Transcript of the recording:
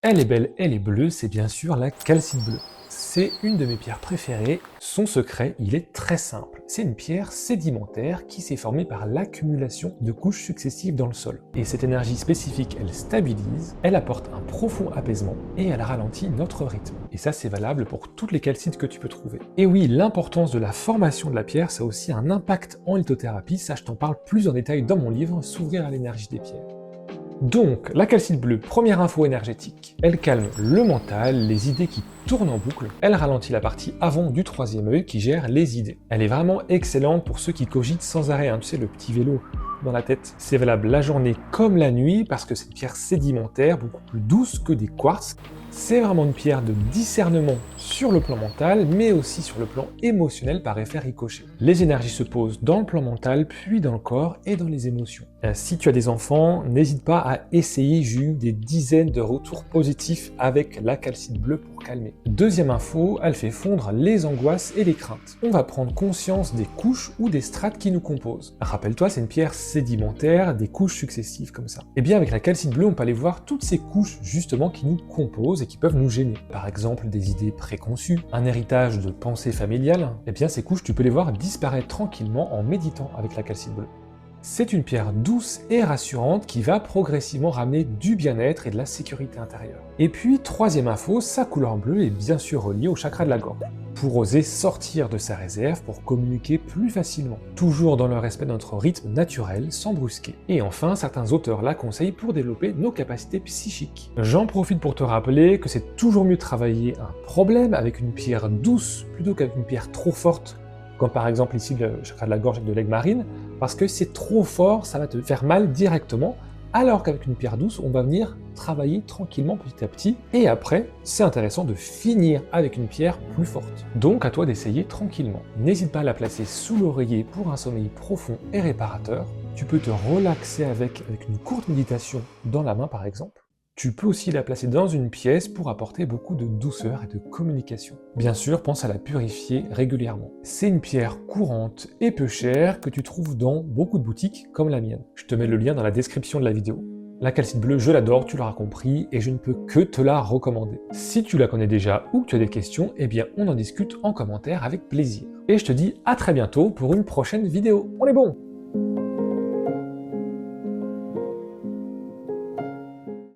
Elle est belle, elle est bleue, c'est bien sûr la calcite bleue. C'est une de mes pierres préférées. Son secret, il est très simple. C'est une pierre sédimentaire qui s'est formée par l'accumulation de couches successives dans le sol. Et cette énergie spécifique, elle stabilise, elle apporte un profond apaisement et elle ralentit notre rythme. Et ça, c'est valable pour toutes les calcites que tu peux trouver. Et oui, l'importance de la formation de la pierre, ça a aussi un impact en lithothérapie. Ça, je t'en parle plus en détail dans mon livre, S'ouvrir à l'énergie des pierres. Donc, la calcite bleue, première info énergétique. Elle calme le mental, les idées qui tournent en boucle. Elle ralentit la partie avant du troisième œil qui gère les idées. Elle est vraiment excellente pour ceux qui cogitent sans arrêt, tu sais, le petit vélo dans la tête. C'est valable la journée comme la nuit parce que c'est une pierre sédimentaire, beaucoup plus douce que des quartz. C'est vraiment une pierre de discernement sur le plan mental, mais aussi sur le plan émotionnel par effet ricochet. Les énergies se posent dans le plan mental, puis dans le corps et dans les émotions. Si tu as des enfants, n'hésite pas à essayer, j'ai eu des dizaines de retours positifs avec la calcite bleue pour calmer. Deuxième info, elle fait fondre les angoisses et les craintes. On va prendre conscience des couches ou des strates qui nous composent. Rappelle-toi, c'est une pierre sédimentaire, des couches successives comme ça. Et bien avec la calcite bleue, on peut aller voir toutes ces couches justement qui nous composent et qui peuvent nous gêner. Par exemple, des idées préconçues, un héritage de pensée familiale, et bien ces couches, tu peux les voir disparaître tranquillement en méditant avec la calcite bleue. C'est une pierre douce et rassurante qui va progressivement ramener du bien-être et de la sécurité intérieure. Et puis, troisième info, sa couleur bleue est bien sûr reliée au chakra de la gorge, pour oser sortir de sa réserve, pour communiquer plus facilement, toujours dans le respect de notre rythme naturel, sans brusquer. Et enfin, certains auteurs la conseillent pour développer nos capacités psychiques. J'en profite pour te rappeler que c'est toujours mieux de travailler un problème avec une pierre douce plutôt qu'avec une pierre trop forte, comme par exemple ici le chakra de la gorge avec de l'aigle marine, parce que c'est trop fort, ça va te faire mal directement, alors qu'avec une pierre douce, on va venir travailler tranquillement petit à petit, et après, c'est intéressant de finir avec une pierre plus forte. Donc à toi d'essayer tranquillement. N'hésite pas à la placer sous l'oreiller pour un sommeil profond et réparateur. Tu peux te relaxer avec une courte méditation dans la main par exemple. Tu peux aussi la placer dans une pièce pour apporter beaucoup de douceur et de communication. Bien sûr, pense à la purifier régulièrement. C'est une pierre courante et peu chère que tu trouves dans beaucoup de boutiques comme la mienne. Je te mets le lien dans la description de la vidéo. La calcite bleue, je l'adore, tu l'auras compris, et je ne peux que te la recommander. Si tu la connais déjà ou que tu as des questions, eh bien on en discute en commentaire avec plaisir. Et je te dis à très bientôt pour une prochaine vidéo. On est bon!